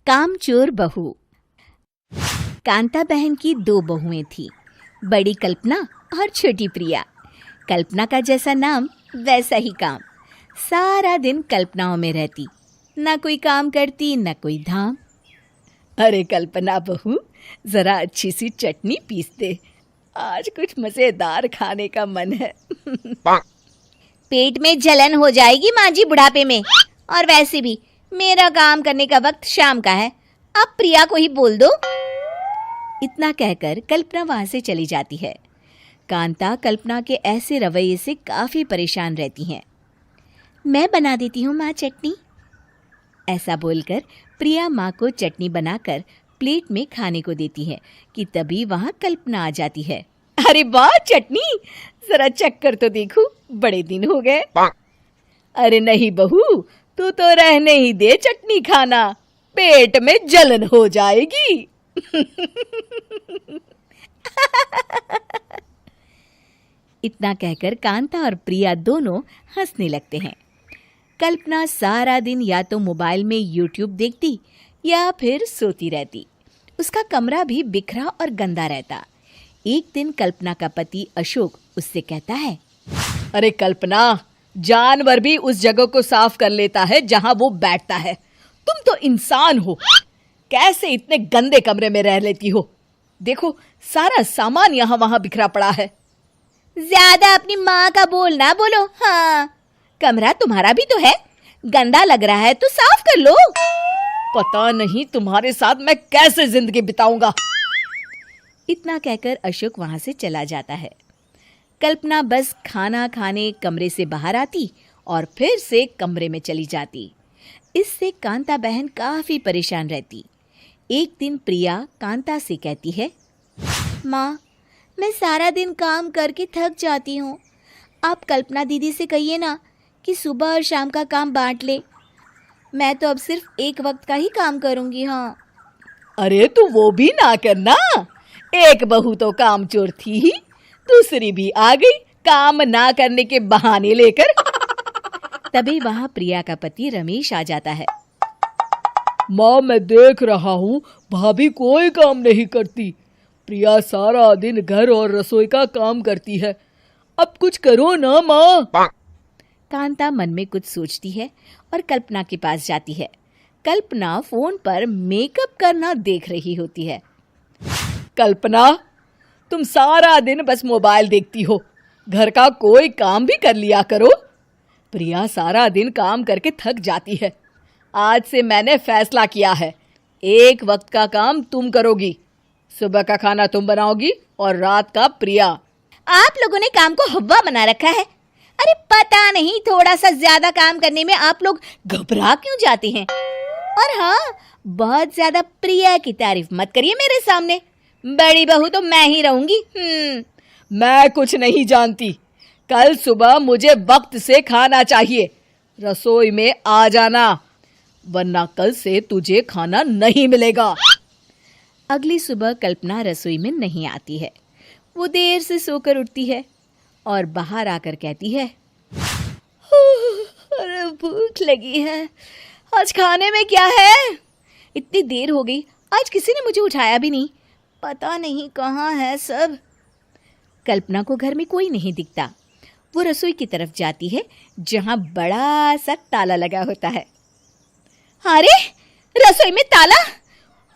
कामचोर बहू। कांता बहन की 2 बहुएं थीं, बड़ी कल्पना और छोटी प्रिया। कल्पना का जैसा नाम वैसा ही काम। सारा दिन कल्पनाओं में रहती, ना कोई काम करती ना कोई धाम। अरे कल्पना बहू, जरा अच्छी सी चटनी पीस दे, आज कुछ मजेदार खाने का मन है। पेट में जलन हो जाएगी माँ जी बुढ़ापे में, और वैसे भी मेरा काम करने का वक्त शाम का है, अब प्रिया को ही बोल दो। इतना कहकर कल्पना वहां से चली जाती है। कांता कल्पना के ऐसे रवैये से काफी परेशान रहती हैं। मैं बना देती हूँ माँ चटनी, ऐसा बोलकर प्रिया माँ को चटनी बनाकर प्लेट में खाने को देती है कि तभी वहां कल्पना आ जाती है। अरे वाह चटनी, जरा चख कर तो देखूं, बड़े दिन हो गए। अरे नहीं बहू, तू तो रहने ही दे चटनी खाना, पेट में जलन हो जाएगी। इतना कहकर कांता और प्रिया दोनों हंसने लगते हैं। कल्पना सारा दिन या तो मोबाइल में यूट्यूब देखती या फिर सोती रहती। उसका कमरा भी बिखरा और गंदा रहता। एक दिन कल्पना का पति अशोक उससे कहता है, अरे कल्पना, जानवर भी उस जगह को साफ कर लेता है जहां वो बैठता है, तुम तो इंसान हो, कैसे इतने गंदे कमरे में रह लेती हो? देखो सारा सामान यहाँ वहां बिखरा पड़ा है। ज्यादा अपनी माँ का बोल ना बोलो। हाँ, कमरा तुम्हारा भी तो है, गंदा लग रहा है तो साफ कर लो। पता नहीं तुम्हारे साथ मैं कैसे जिंदगी बिताऊंगा। इतना कहकर अशोक वहां से चला जाता है। कल्पना बस खाना खाने कमरे से बाहर आती और फिर से कमरे में चली जाती। इससे कांता बहन काफी परेशान रहती। एक दिन प्रिया कांता से कहती है, माँ, मैं सारा दिन काम करके थक जाती हूँ, आप कल्पना दीदी से कहिए ना कि सुबह और शाम का काम बांट ले। मैं तो अब सिर्फ एक वक्त का ही काम करूँगी। हाँ। अरे तू वो भी ना करना, एक बहू तो कामचोर थी ही, दूसरी भी आ गई काम ना करने के बहाने लेकर। तभी वहां प्रिया का पति रमेश आ जाता है। माँ, मैं देख रहा हूँ भाभी कोई काम नहीं करती, प्रिया सारा दिन घर और रसोई का काम करती है, अब कुछ करो ना माँ। कांता मन में कुछ सोचती है और कल्पना के पास जाती है। कल्पना फोन पर मेकअप करना देख रही होती है। कल्पना, तुम सारा दिन बस मोबाइल देखती हो, घर का कोई काम भी कर लिया करो। प्रिया सारा दिन काम करके थक जाती है, आज से मैंने फैसला किया है, एक वक्त का काम तुम करोगी, सुबह का खाना तुम बनाओगी और रात का प्रिया। आप लोगों ने काम को हव्वा बना रखा है। अरे पता नहीं थोड़ा सा ज्यादा काम करने में आप लोग घबरा क्यों जाते हैं। और हाँ, बहुत ज्यादा प्रिया की तारीफ मत करिए मेरे सामने, बड़ी बहू तो मैं ही रहूंगी। मैं कुछ नहीं जानती, कल सुबह मुझे वक्त से खाना चाहिए, रसोई में आ जाना, वरना कल से तुझे खाना नहीं मिलेगा। अगली सुबह कल्पना रसोई में नहीं आती है। वो देर से सोकर उठती है और बाहर आकर कहती है, अरे भूख लगी है, आज खाने में क्या है? इतनी देर हो गई, आज किसी ने मुझे उठाया भी नहीं, पता नहीं कहाँ है सब। कल्पना को घर में कोई नहीं दिखता। वो रसोई की तरफ जाती है जहां बड़ा सा ताला लगा होता है। अरे रसोई में ताला?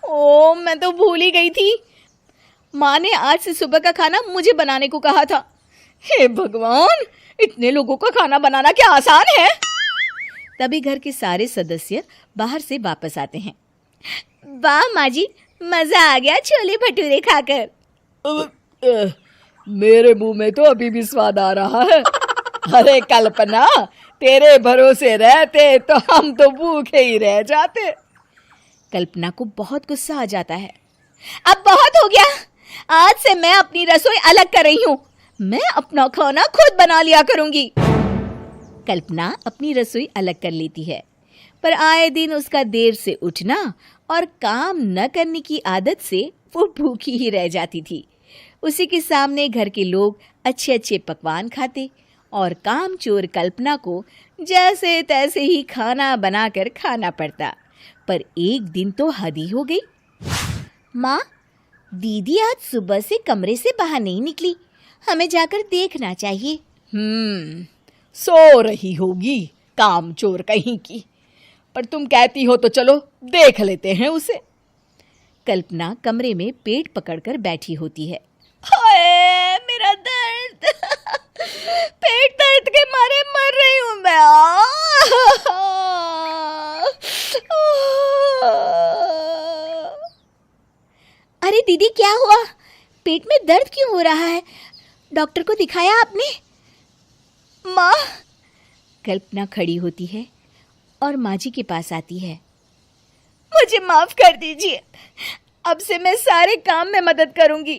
ओ, मैं तो भूल ही गई थी। माँ ने आज से सुबह का खाना मुझे बनाने को कहा था। हे भगवान, इतने लोगों का खाना बनाना क्या आसान है? तभी घर के सारे सदस्य बाहर से वापस आते हैं। वाह माँ जी, मजा आ गया छोले भटूरे खाकर। मेरे मुंह में तो अभी भी स्वाद आ रहा है। अरे कल्पना, तेरे भरोसे रहते तो हम तो भूखे ही रह जाते। कल्पना को बहुत गुस्सा आ जाता है। अब बहुत हो गया, आज से मैं अपनी रसोई अलग कर रही हूँ, मैं अपना खाना खुद बना लिया करूंगी। कल्पना अपनी रसोई अलग कर लेती है, पर आए दिन उसका देर से उठना और काम न करने की आदत से वो भूखी ही रह जाती थी। उसी के सामने घर के लोग अच्छे अच्छे पकवान खाते और कामचोर कल्पना को जैसे तैसे ही खाना बनाकर खाना पड़ता। पर एक दिन तो हद ही हो गई। माँ, दीदी आज सुबह से कमरे से बाहर नहीं निकली, हमें जाकर देखना चाहिए। सो रही होगी कामचोर कहीं की, पर तुम कहती हो तो चलो देख लेते हैं उसे। कल्पना कमरे में पेट पकड़कर बैठी होती है। हाय मेरा दर्द, पेट दर्द के मारे मर रही हूं मैं। अरे दीदी, क्या हुआ? पेट में दर्द क्यों हो रहा है? डॉक्टर को दिखाया आपने? माँ, कल्पना खड़ी होती है और माँ जी के पास आती है। मुझे माफ कर दीजिए, अब से मैं सारे काम में मदद करूंगी,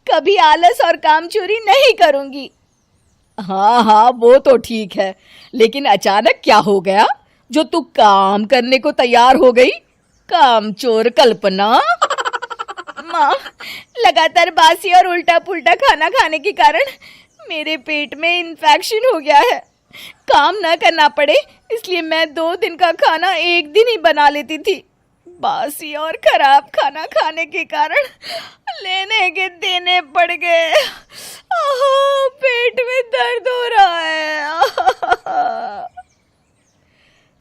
कभी आलस और काम चोरी नहीं करूंगी। हाँ, वो तो ठीक है, लेकिन अचानक क्या हो गया जो तू काम करने को तैयार हो गई? कामचोर कल्पना। माँ, लगातार बासी और उल्टा पुल्टा खाना खाने के कारण मेरे पेट में इन्फेक्शन हो गया है। काम न करना पड़े इसलिए मैं 2 दिन का खाना एक दिन ही बना लेती थी। बासी और खराब खाना खाने के कारण लेने के देने पड़ गए। पेट में दर्द हो रहा है।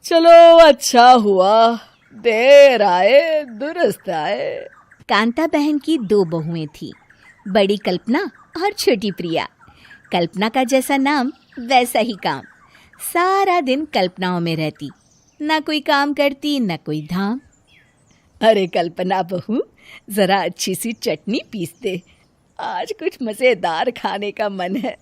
चलो अच्छा हुआ, देर आए दुरुस्त आए। कांता बहन की 2 बहुएं थी, बड़ी कल्पना और छोटी प्रिया। कल्पना का जैसा नाम वैसा ही काम। सारा दिन कल्पनाओं में रहती, ना कोई काम करती ना कोई धाम। अरे कल्पना बहू, जरा अच्छी सी चटनी पीस दे, आज कुछ मजेदार खाने का मन है।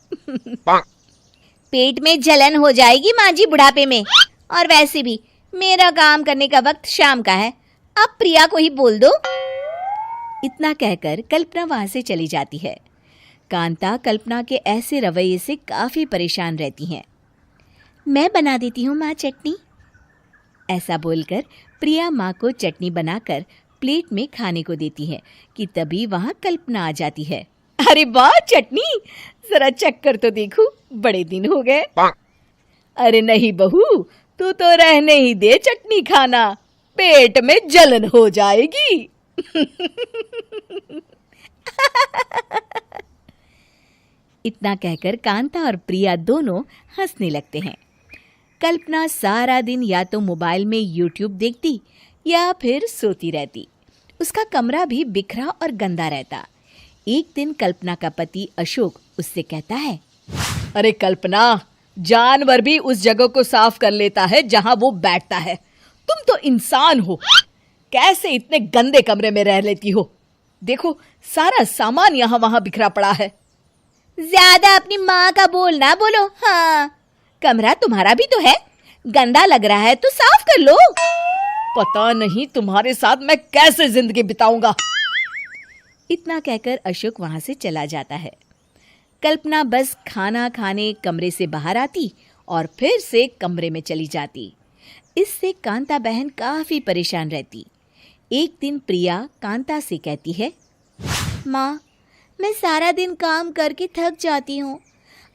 पेट में जलन हो जाएगी माँ जी बुढ़ापे में, और वैसे भी मेरा काम करने का वक्त शाम का है, अब प्रिया को ही बोल दो। इतना कहकर कल्पना वहां से चली जाती है। कांता कल्पना के ऐसे रवैये से काफी परेशान रहती हैं। मैं बना देती हूँ माँ चटनी। ऐसा बोलकर प्रिया माँ को चटनी बनाकर प्लेट में खाने को देती है कि तभी वहाँ कल्पना आ जाती है। अरे वाह चटनी, जरा चख कर तो देखूं, बड़े दिन हो गए। अरे नहीं बहू, तू तो रहने ही दे चटनी खाना, पेट में जलन हो जाएगी। इतना कहकर कांता और प्रिया दोनों हंसने लगते हैं। कल्पना सारा दिन या तो मोबाइल में यूट्यूब देखती या फिर सोती रहती। उसका कमरा भी बिखरा और गंदा रहता। एक दिन कल्पना का पति अशोक उससे कहता है, अरे कल्पना, जानवर भी उस जगह को साफ कर लेता है जहां वो बैठता है, तुम तो इंसान हो, कैसे इतने गंदे कमरे में रह लेती हो? देखो सारा सामान यहाँ वहां बिखरा पड़ा है। ज्यादा अपनी माँ का बोल ना बोलो। हाँ, कमरा तुम्हारा भी तो है, गंदा लग रहा है तो साफ कर लो। पता नहीं तुम्हारे साथ मैं कैसे जिंदगी बिताऊंगा। इतना कहकर अशोक वहां से चला जाता है। कल्पना बस खाना खाने कमरे से बाहर आती और फिर से कमरे में चली जाती। इससे कांता बहन काफी परेशान रहती। एक दिन प्रिया कांता से कहती है, माँ, मैं सारा दिन काम करके थक जाती हूँ,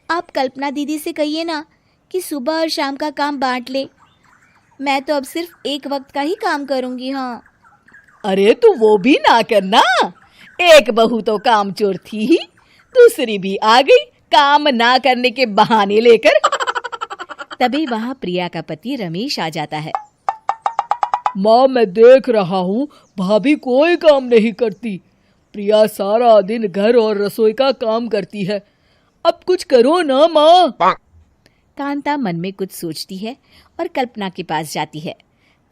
आप कल्पना दीदी से कहिए ना कि सुबह और शाम का काम बांट ले। मैं तो अब सिर्फ एक वक्त का ही काम करूँगी। हाँ। अरे तू वो भी ना करना, एक बहू तो कामचोर थी ही, दूसरी भी आ गई काम ना करने के बहाने लेकर। तभी वहाँ प्रिया का पति रमेश आ जाता है। माँ, मैं देख रहा हूँ भाभी कोई काम नहीं करती, प्रिया सारा दिन घर और रसोई का काम करती है, अब कुछ करो ना माँ। कांता मन में कुछ सोचती है और कल्पना के पास जाती है।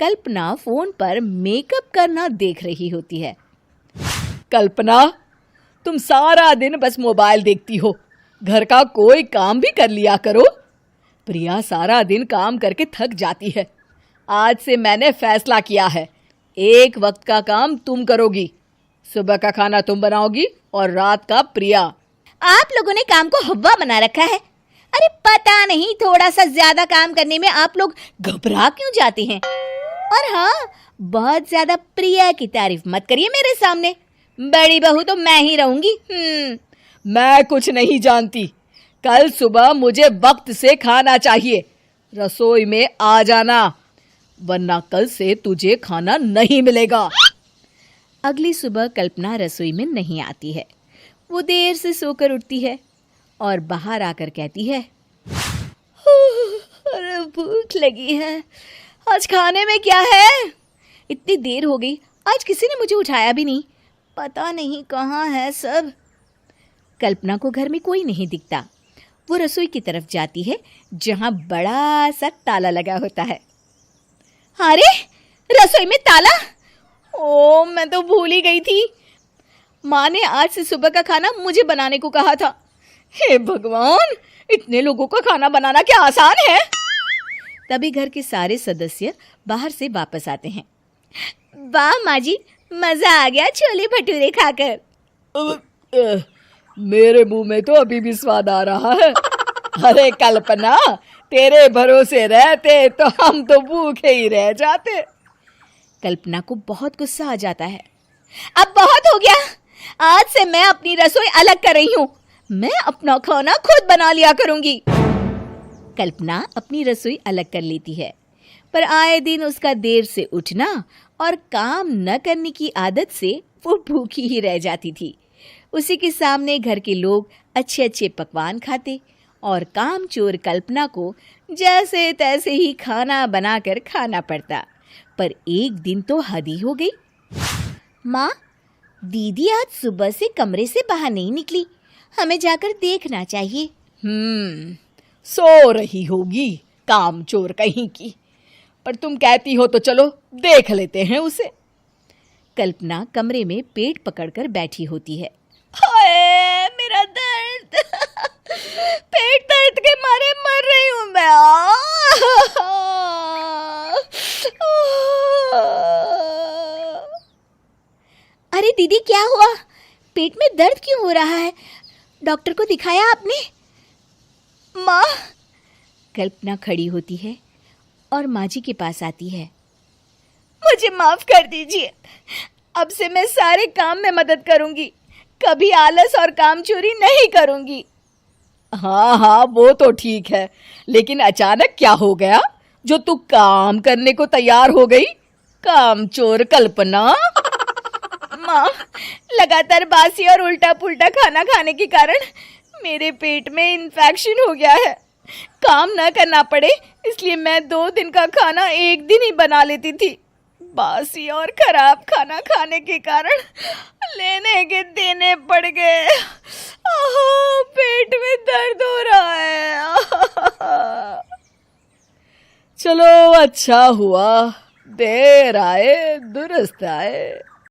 कल्पना फोन पर मेकअप करना देख रही होती है। कल्पना, तुम सारा दिन बस मोबाइल देखती हो, घर का कोई काम भी कर लिया करो। प्रिया सारा दिन काम करके थक जाती है, आज से मैंने फैसला किया है, एक वक्त का काम तुम करोगी, सुबह का खाना तुम बनाओगी और रात का प्रिया। आप लोगों ने काम को हव्वा बना रखा है। अरे पता नहीं थोड़ा सा ज्यादा काम करने में आप लोग घबरा क्यों जाते हैं। और हाँ, बहुत ज्यादा प्रिया की तारीफ मत करिए मेरे सामने, बड़ी बहू तो मैं ही रहूंगी। मैं कुछ नहीं जानती, कल सुबह मुझे वक्त से खाना चाहिए, रसोई में आ जाना। वरना कल से तुझे खाना नहीं मिलेगा। अगली सुबह कल्पना रसोई में नहीं आती है। वो देर से सोकर उठती है और बाहर आकर कहती है, अरे भूख लगी है, आज खाने में क्या है? इतनी देर हो गई, आज किसी ने मुझे उठाया भी नहीं, पता नहीं कहाँ है सब। कल्पना को घर में कोई नहीं दिखता। वो रसोई की तरफ जाती है जहाँ बड़ा सा ताला लगा होता है। अरे रसोई में ताला! ओ, मैं तो भूल ही गई थी। माँ ने आज से सुबह का खाना मुझे बनाने को कहा था। हे भगवान, इतने लोगों का खाना बनाना क्या आसान है? तभी घर के सारे सदस्य बाहर से वापस आते हैं। वाह माँ जी, मजा आ गया छोले भटूरे खाकर। मेरे मुंह में तो अभी भी स्वाद आ रहा है। अरे कल्पना, तेरे भरोसे रहते तो हम तो भूखे ही रह जाते। कल्पना को बहुत गुस्सा आ जाता है। अब बहुत हो गया, आज से मैं अपनी रसोई अलग कर रही हूँ। मैं अपना खाना खुद बना लिया करूंगी। कल्पना अपनी रसोई अलग कर लेती है, पर आए दिन उसका देर से उठना और काम न करने की आदत से वो भूखी ही रह जाती थी। उसी के सामने घर के लोग अच्छे अच्छे पकवान खाते और कामचोर कल्पना को जैसे तैसे ही खाना बनाकर खाना पड़ता। पर एक दिन तो हद ही हो गई। माँ, दीदी आज सुबह से कमरे से बाहर नहीं निकली, हमें जाकर देखना चाहिए। सो रही होगी कामचोर कहीं की, पर तुम कहती हो तो चलो देख लेते हैं उसे। कल्पना कमरे में पेट पकड़कर बैठी होती है। हाय मेरा दर्द, पेट दर्द के मारे मर रही हूँ मैं। अरे दीदी, क्या हुआ? पेट में दर्द क्यों हो रहा है? डॉक्टर को दिखाया आपने? माँ, कल्पना खड़ी होती है और माँ जी के पास आती है। मुझे माफ कर दीजिए, अब से मैं सारे काम में मदद करूंगी, कभी आलस और काम चोरी नहीं करूंगी। हाँ हाँ, वो तो ठीक है, लेकिन अचानक क्या हो गया जो तू काम करने को तैयार हो गई? कामचोर कल्पना। माँ, लगातार बासी और उल्टा पुल्टा खाना खाने के कारण मेरे पेट में इन्फेक्शन हो गया है। काम न करना पड़े इसलिए मैं 2 दिन का खाना एक दिन ही बना लेती थी। बासी और खराब खाना खाने के कारण लेने के देने पड़ गए। पेट में दर्द हो रहा है। चलो अच्छा हुआ, देर आए दुरुस्त आए।